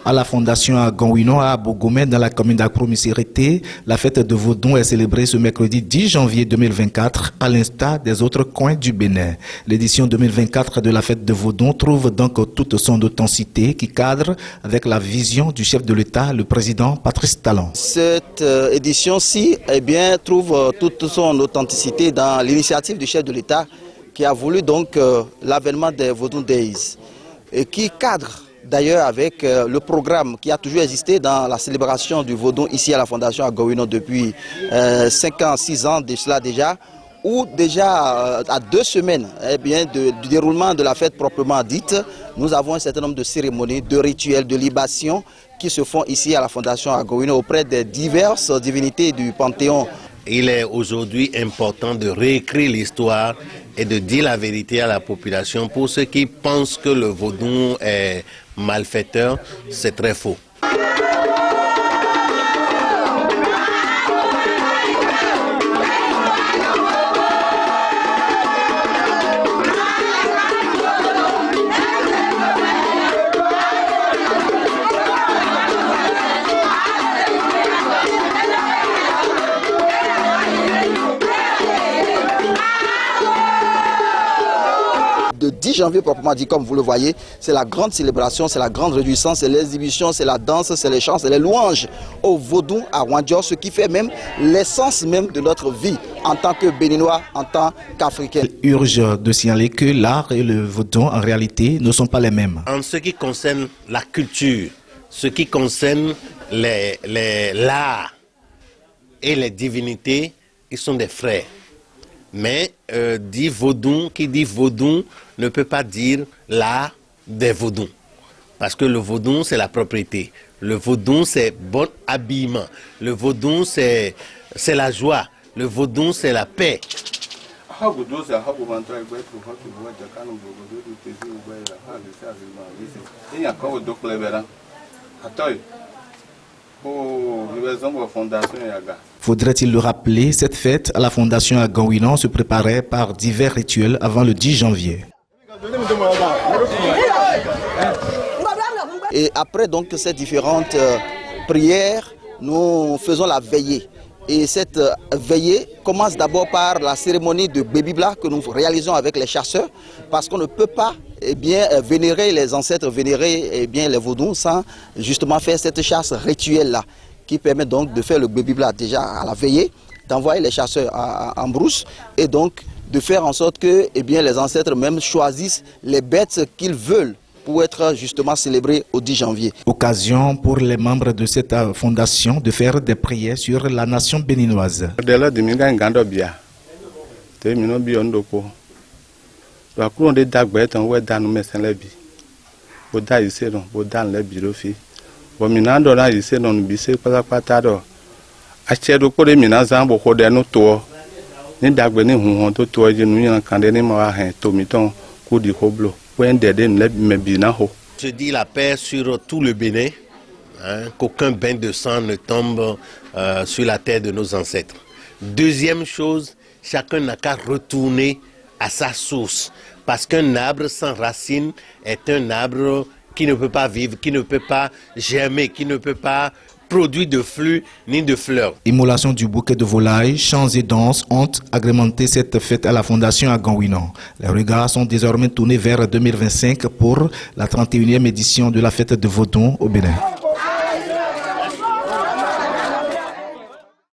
À la fondation à Gongouinon, à Bogomé, dans la commune d'Akpro-Missirité, la fête de Vodou est célébrée ce mercredi 10 janvier 2024, à l'instar des autres coins du Bénin. L'édition 2024 de la fête de Vodou trouve donc toute son authenticité qui cadre avec la vision du chef de l'État, le président Patrice Talon. Cette édition-ci trouve toute son authenticité dans l'initiative du chef de l'État qui a voulu donc l'avènement des Vodou Days et qui cadre d'ailleurs avec le programme qui a toujours existé dans la célébration du Vodou ici à la Fondation à Gongouinon depuis 5 ans, 6 ans de cela déjà, où déjà à 2 semaines du déroulement de la fête proprement dite, nous avons un certain nombre de cérémonies, de rituels, de libations qui se font ici à la Fondation à Gongouinon auprès des diverses divinités du Panthéon. Il est aujourd'hui important de réécrire l'histoire et de dire la vérité à la population. Pour ceux qui pensent que le Vodou est malfaiteur, c'est très faux. Le 10 janvier proprement dit, comme vous le voyez, c'est la grande célébration, c'est la grande réjouissance, c'est l'exhibition, c'est la danse, c'est les chants, c'est les louanges au Vodou, à Wandior, ce qui fait même l'essence même de notre vie en tant que Béninois, en tant qu'Africains. Il urge de signaler que l'art et le Vodou en réalité ne sont pas les mêmes. En ce qui concerne la culture, ce qui concerne l'art et les divinités, ils sont des frères. Mais qui dit Vodou ne peut pas dire l'art des Vodou. Parce que le Vodou, c'est la propriété. Le Vodou, c'est bon habillement. Le Vodou, c'est la joie. Le Vodou, c'est la paix. Faudrait-il le rappeler, cette fête à la Fondation à Gongouinon se préparait par divers rituels avant le 10 janvier. Et après donc ces différentes prières, nous faisons la veillée. Et cette veillée commence d'abord par la cérémonie de Bébibla que nous réalisons avec les chasseurs, parce qu'on ne peut pas vénérer les ancêtres, vénérer les Vodous sans justement faire cette chasse rituelle-là, qui permet donc de faire le Bébibla déjà à la veillée, d'envoyer les chasseurs en brousse et donc de faire en sorte que les ancêtres même choisissent les bêtes qu'ils veulent pour être justement célébrés au 10 janvier. Occasion pour les membres de cette fondation de faire des prières sur la nation béninoise. Je dis la paix sur tout le Bénin, qu'aucun bain de sang ne tombe sur la terre de nos ancêtres. Deuxième chose, chacun n'a qu'à retourner à sa source, parce qu'un arbre sans racines est un arbre qui ne peut pas vivre, qui ne peut pas germer, qui ne peut pas produire de flux ni de fleurs. Immolation du bouquet de volailles, chants et danses ont agrémenté cette fête à la Fondation à Gongouinon. Les regards sont désormais tournés vers 2025 pour la 31e édition de la fête de Vodou au Bénin.